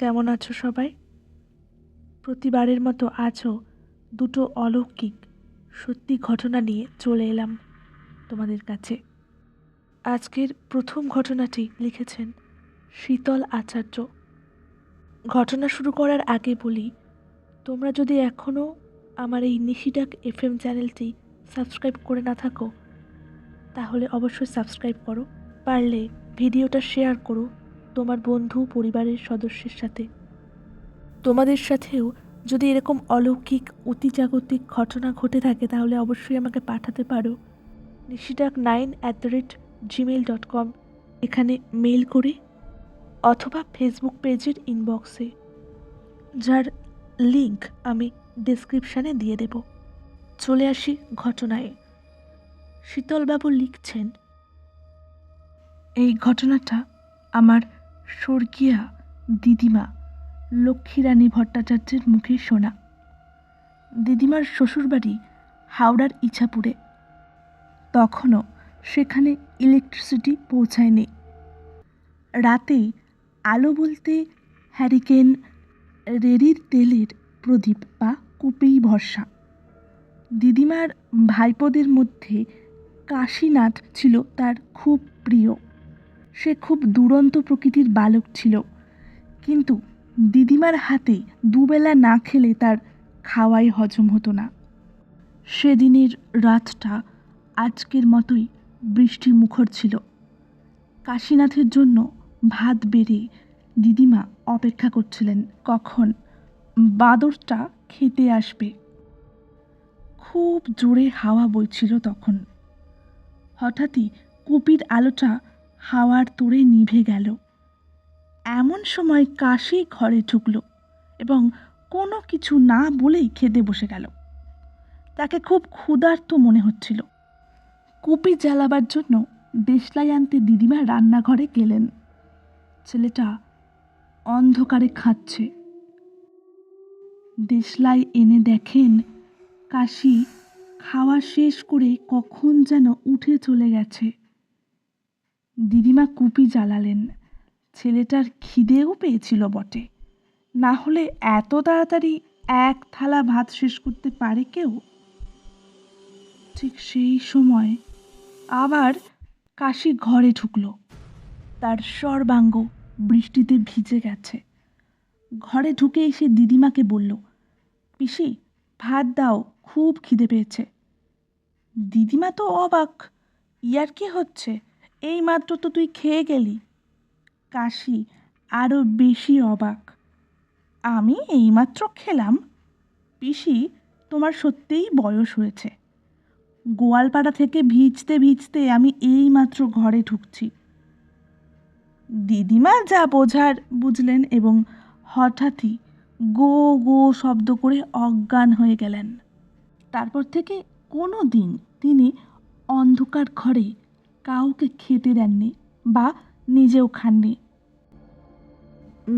কেমন আছো সবাই? প্রতিবারের মতো আজও দুটো অলৌকিক সত্যি ঘটনা নিয়ে চলে এলাম তোমাদের কাছে। আজকের প্রথম ঘটনাটি লিখেছেন শীতল আচার্য। ঘটনা শুরু করার আগে বলি, তোমরা যদি এখনও আমার এই নিশিডাক FM চ্যানেলটি সাবস্ক্রাইব করে না থাকো তাহলে অবশ্যই সাবস্ক্রাইব করো। পারলে ভিডিওটা শেয়ার করো তোমার বন্ধু পরিবারের সদস্যের সাথে। তোমাদের সাথেও যদি এরকম অলৌকিক অতিজাগতিক ঘটনা ঘটে থাকে তাহলে অবশ্যই আমাকে পাঠাতে পারো nishidak9@gmail.com এখানে মেল করে অথবা ফেসবুক পেজের ইনবক্সে, যার লিংক আমি ডেসক্রিপশানে দিয়ে দেব। চলে আসি ঘটনায়। শীতলবাবু লিখছেন, এই ঘটনাটা আমার স্বর্গীয়া দিদিমা লক্ষ্মীরানী ভট্টাচার্যের মুখে শোনা। দিদিমার শ্বশুরবাড়ি হাওড়ার ইছাপুরে। তখনও সেখানে ইলেকট্রিসিটি পৌঁছায়নি। রাতে আলো বলতে হ্যারিকেন, রেড়ির তেলের প্রদীপ বা কুপেই ভরসা। দিদিমার ভাইপোদের মধ্যে কাশীনাথ ছিল তার খুব প্রিয়। সে খুব দুরন্ত প্রকৃতির বালক ছিল, কিন্তু দিদিমার হাতে দুবেলা না খেলে তার খাওয়াই হজম হতো না। সেদিনের রাতটা আজকের মতোই বৃষ্টি মুখর ছিল। কাশীনাথের জন্য ভাত বেড়ে দিদিমা অপেক্ষা করছিলেন কখন বাঁদরটা খেতে আসবে। খুব জোরে হাওয়া বইছিল তখন। হঠাৎই কুপির আলোটা হাওয়ার তোড়ে নিভে গেল। এমন সময় কাশি ঘরে ঢুকল এবং কোনো কিছু না বলেই খেতে বসে গেল। তাকে খুব ক্ষুধার্ত মনে হচ্ছিল। কুপি জ্বালাবার জন্য দেশলাই আনতে দিদিমা রান্নাঘরে গেলেন। ছেলেটা অন্ধকারে খাচ্ছে। দেশলাই এনে দেখেন কাশি খাওয়া শেষ করে কখন যেন উঠে চলে গেছে। দিদিমা কুপি জ্বালালেন। ছেলেটার খিদেও পেয়েছিল বটে, না হলে এত তাড়াতাড়ি এক থালা ভাত শেষ করতে পারে কেউ? ঠিক সেই সময় আবার কাশি ঘরে ঢুকল। তার সর্বাঙ্গ বৃষ্টিতে ভিজে গেছে। ঘরে ঢুকে এসে দিদিমাকে বলল, পিসি ভাত দাও, খুব খিদে পেয়েছে। দিদিমা তো অবাক, ইয়ার কি হচ্ছে, এই মাত্র তো তুই খেয়ে গেলি। কাশি আরও বেশি অবাক, আমি এইমাত্র খেলাম? পিসি তোমার সত্যিই বয়স হয়েছে। গোয়ালপাড়া থেকে ভিজতে ভিজতে আমি এইমাত্র ঘরে ঢুকছি। দিদিমা যা বোঝার বুঝলেন এবং হঠাৎই গো গো শব্দ করে অজ্ঞান হয়ে গেলেন। তারপর থেকে কোনো দিন তিনি অন্ধকার ঘরে কাউকে খেতে দেননি বা নিজেও খাননি।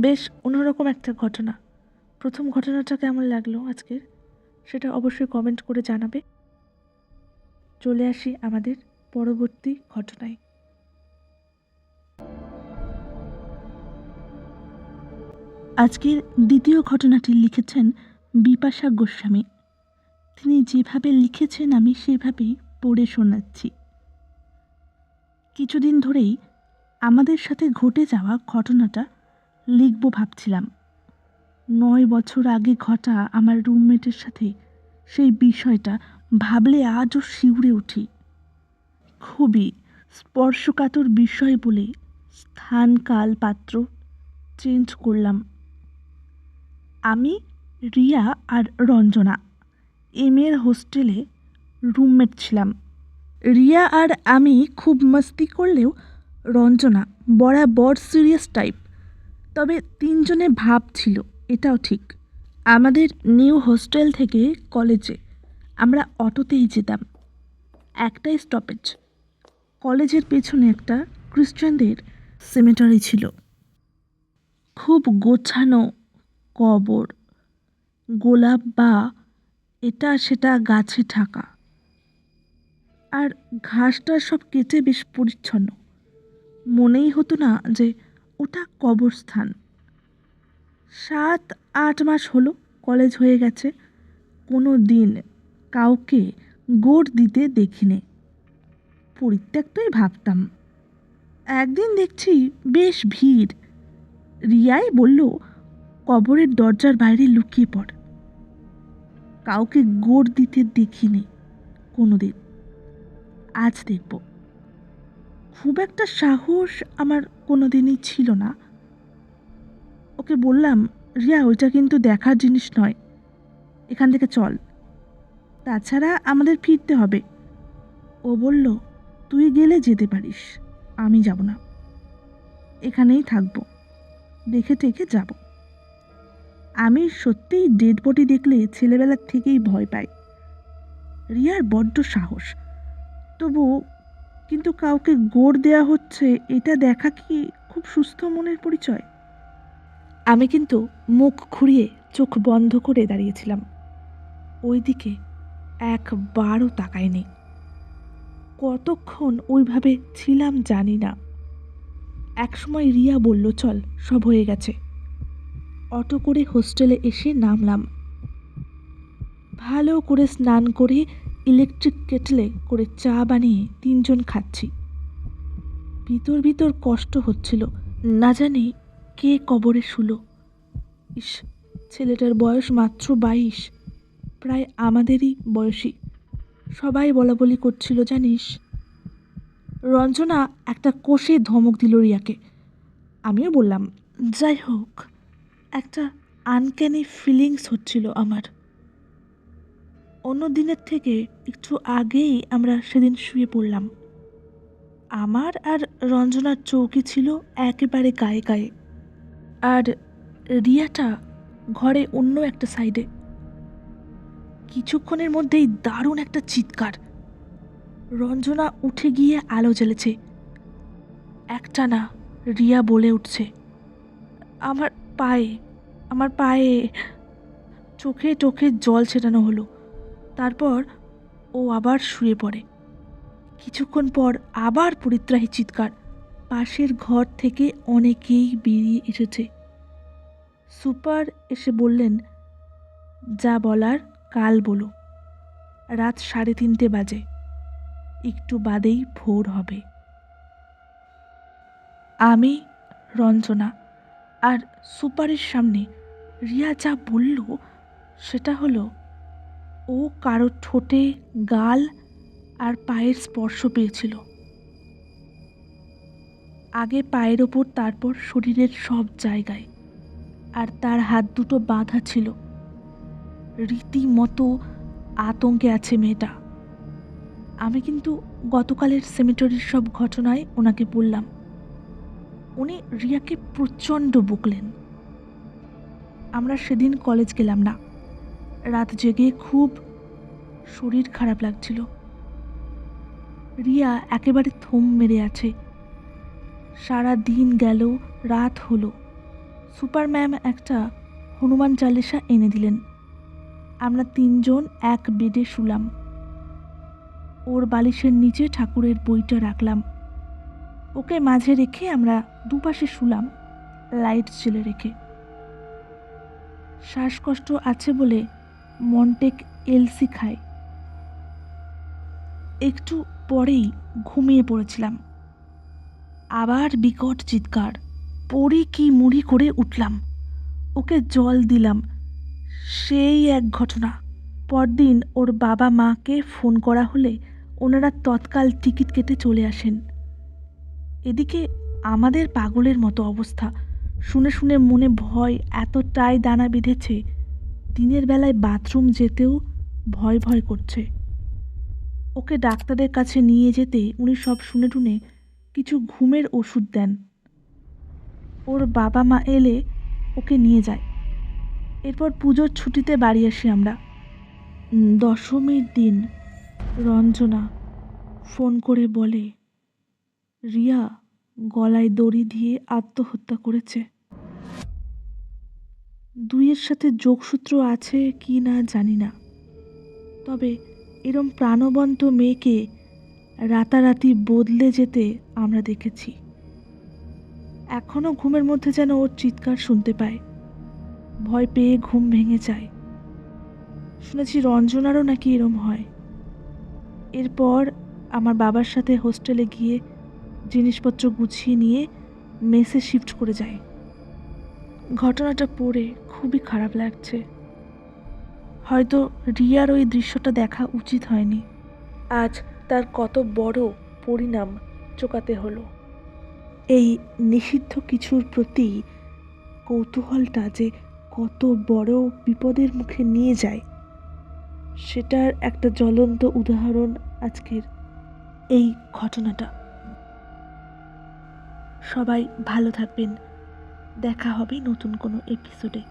বেশ অন্যরকম একটা ঘটনা। প্রথম ঘটনাটা কেমন লাগলো আজকের সেটা অবশ্যই কমেন্ট করে জানাবে। চলে আসি আমাদের পরবর্তী ঘটনায়। আজকের দ্বিতীয় ঘটনাটি লিখেছেন বিপাশা গোস্বামী। তিনি যেভাবে লিখেছেন আমি সেভাবেই পড়ে শোনাচ্ছি। কিছুদিন ধরেই আমাদের সাথে ঘটে যাওয়া ঘটনাটা লিখব ভাবছিলাম। 9 বছর আগে ঘটা আমার রুমমেটের সাথে সেই বিষয়টা ভাবলে আজও শিউরে উঠি। খুবই স্পর্শকাতর বিষয় বলে স্থান কাল পাত্র চেঞ্জ করলাম। আমি, রিয়া আর রঞ্জনা এর হোস্টেলে রুমমেট ছিলাম। রিয়া আর আমি খুব মস্তি করলেও রঞ্জনা বরাবর সিরিয়াস টাইপ। তবে তিনজনে ভাব ছিল, এটাও ঠিক। আমাদের নিউ হোস্টেল থেকে কলেজে আমরা অটোতেই যেতাম। একটাই স্টপেজ। কলেজের পেছনে একটা খ্রিস্টানদের সেমেটারি ছিল। খুব গোছানো কবর, গোলাপ বা এটা সেটা গাছে ঢাকা, আর ঘাসটা সব কেটে বেশ পরিচ্ছন্ন। মনেই হতো না যে ওটা কবরস্থান। 7-8 মাস হলো কলেজ হয়ে গেছে, কোনো দিন কাউকে গোর দিতে দেখিনি। পরিত্যক্তই ভাবতাম। একদিন দেখছি বেশ ভিড়। রিয়াই বলল, কবরের দরজার বাইরে লুকিয়ে পড়। কাউকে গোর দিতে দেখিনি কোনোদিন, আজ দেখব। খুব একটা সাহস আমার কোনোদিনই ছিল না। ওকে বললাম, রিয়া, ওইটা কিন্তু দেখার জিনিস নয়, এখান থেকে চল, তাছাড়া আমাদের ফিরতে হবে। ও বলল, তুই গেলে যেতে পারিস, আমি যাব না, এখানেই থাকবো, দেখে টেকে যাব। আমি সত্যিই ডেড বডি দেখলে ছেলেবেলার থেকেই ভয় পাই। রিয়ার বড্ড সাহস, তবু কিন্তু কাউকে গোর দেয়া হচ্ছে এটা দেখা কি খুব সুস্থ মনের পরিচয়? আমি কিন্তু মুখ ঘুরিয়ে চোখ বন্ধ করে দাঁড়িয়েছিলাম। ওইদিকে একবারও তাকায়নি। কতক্ষণ ওইভাবে ছিলাম জানি না। একসময় রিয়া বলল, চল, সব হয়ে গেছে। অটো করে হোস্টেলে এসে নামলাম। ভালো করে স্নান করে ইলেকট্রিক কেটলে করে চা বানিয়ে 3 জন খাচ্ছি। ভিতর ভিতর কষ্ট হচ্ছিল, না জানি কে কবরে শুলো। ইস, ছেলেটার বয়স মাত্র 22, প্রায় আমাদেরই বয়সী। সবাই বলাবলি করছিল জানিস। রঞ্জনা একটা কষে ধমক দিল রিয়াকে। আমিও বললাম, যাই হোক, একটা আনক্যানি ফিলিংস হচ্ছিল আমার। অন্য দিনের থেকে একটু আগেই আমরা সেদিন শুয়ে পড়লাম। আমার আর রঞ্জনার চৌকি ছিল একেবারে গায়ে গায়ে, আর রিয়াটা ঘরে অন্য একটা সাইডে। কিছুক্ষণের মধ্যেই দারুণ একটা চিৎকার। রঞ্জনা উঠে গিয়ে আলো জ্বেলেছে। একটানা রিয়া বলে উঠছে, আমার পায়ে, আমার পায়ে। চোখে টোখে জল ছেটানো হলো। তারপর ও আবার শুয়ে পড়ে। কিছুক্ষণ পর আবার পরিত্রাহী চিৎকার। পাশের ঘর থেকে অনেকেই বেরিয়ে এসেছে। সুপার এসে বললেন, যা বলার কাল বলো। রাত 3:30 বাজে, একটু বাদেই ভোর হবে। আমি, রঞ্জনা আর সুপারের সামনে রিয়া যা বলল সেটা হলো, ও কারো ঠোঁটে, গাল আর পায়ের স্পর্শ পেয়েছিল। আগে পায়ের ওপর, তারপর শরীরের সব জায়গায়, আর তার হাত দুটো বাঁধা ছিল। রীতিমতো আতঙ্কে আছে মেয়েটা। আমি কিন্তু গতকালের সেমিটারির সব ঘটনায় ওনাকে বললাম। উনি রিয়াকে প্রচণ্ড বকলেন। আমরা সেদিন কলেজ গেলাম না। রাত জেগে খুব শরীর খারাপ লাগছিল। রিয়া একেবারে থম মেরে আছে। সারা দিন গেল, রাত হলো। সুপার ম্যাম একটা হনুমান চালিসা এনে দিলেন। আমরা 3 জন এক বেডে শুলাম। ওর বালিশের নিচে ঠাকুরের বইটা রাখলাম। ওকে মাঝে রেখে আমরা দুপাশে শুলাম, লাইট জ্বেলে রেখে। শ্বাসকষ্ট আছে বলে মন্টেক এলসি খায়। একটু পরেই ঘুমিয়ে পড়েছিলাম। আবার বিকট চিৎকার। পড়ি কি মুড়ি করে উঠলাম, ওকে জল দিলাম। সেই এক ঘটনা। পরদিন ওর বাবা মাকে ফোন করা হলে ওনারা তৎকাল টিকিট কেটে চলে আসেন। এদিকে আমাদের পাগলের মতো অবস্থা। শুনে শুনে মনে ভয় এতটাই দানা বেঁধেছে, দিনের বেলায় বাথরুম যেতেও ভয় ভয় করছে। ওকে ডাক্তারের কাছে নিয়ে যেতে উনি সব শুনে টুনে কিছু ঘুমের ওষুধ দেন। ওর বাবা মা এলে ওকে নিয়ে যায়। এরপর পুজোর ছুটিতে বাড়ি আসি আমরা। দশমীর দিন রঞ্জনা ফোন করে বলে, রিয়া গলায় দড়ি দিয়ে আত্মহত্যা করেছে। 2-এর সাথে যোগসূত্র আছে কি না জানি না, তবে এরম প্রাণবন্ত মেয়েকে রাতারাতি বদলে যেতে আমরা দেখেছি। এখনও ঘুমের মধ্যে যেন ওর চিৎকার শুনতে পায়। ভয় পেয়ে ঘুম ভেঙে যায়। শুনেছি রঞ্জনারও নাকি এরম হয়। এরপর আমার বাবার সাথে হোস্টেলে গিয়ে জিনিসপত্র গুছিয়ে নিয়ে মেসে শিফট করে যায়। ঘটনাটা পড়ে খুবই খারাপ লাগছে। হয়তো রিয়ার ওই দৃশ্যটা দেখা উচিত হয়নি। আজ তার কত বড় পরিণাম চোকাতে হলো। এই নিষিদ্ধ কিছুর প্রতি কৌতূহলটা যে কত বড় বিপদের মুখে নিয়ে যায়, সেটার একটা জ্বলন্ত উদাহরণ আজকের এই ঘটনাটা। সবাই ভালো থাকবেন। দেখা হবে নতুন কোনো এপিসোডে।